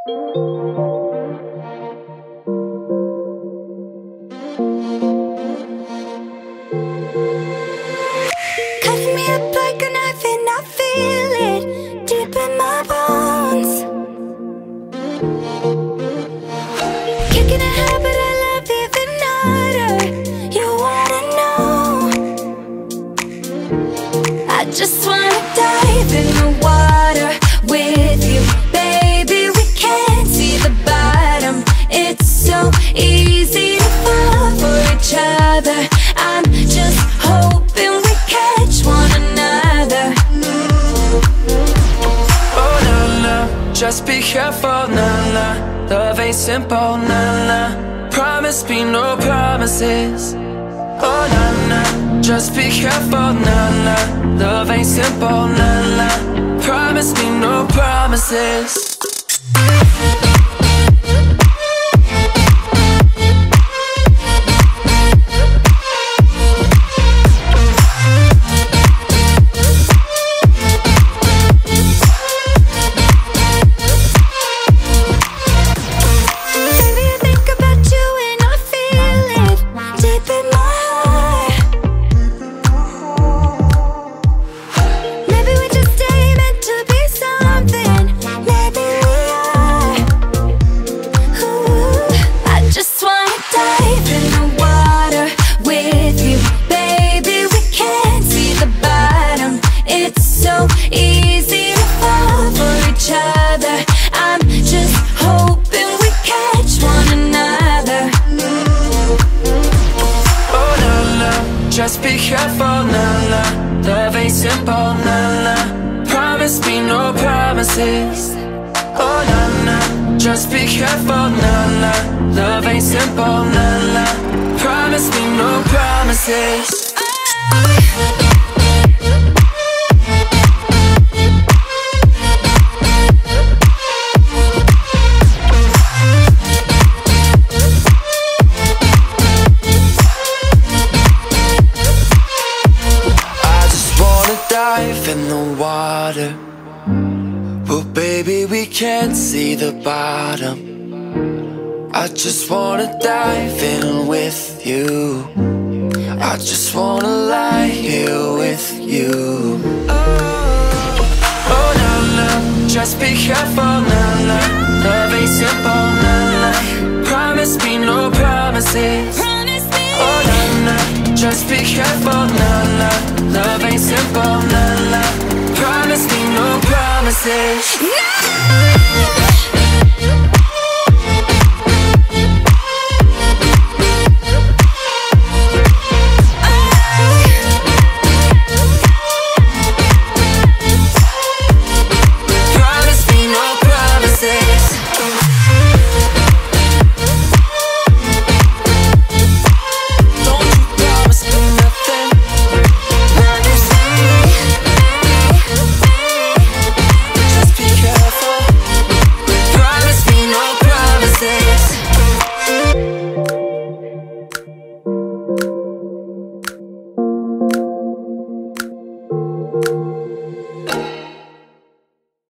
Cutting me up like a knife and I feel it deep in my bones. Kicking a habit I love even harder. You wanna know? I just wanna dive in the water with you, baby. We can't see the bottom. It's so easy to fall for each other. I'm just hoping we catch one another. Oh na na, just be careful, na na. Love ain't simple, na na. Promise me no promises. Oh na na, just be careful, na na. Love ain't simple, na na. Promise me no promises. Just be careful, na na. Love ain't simple, na na. Promise me no promises. Oh na na. Just be careful, na na. Love ain't simple, na na. Promise me no promises. In the water, but baby we can't see the bottom. I just wanna dive in with you. I just wanna lie here with you. Oh na na, just be careful, na na. Love ain't simple, na na. Promise me no promises. Oh na na, just be careful, na na. Love ain't simple, na na. Promise me no promises. No!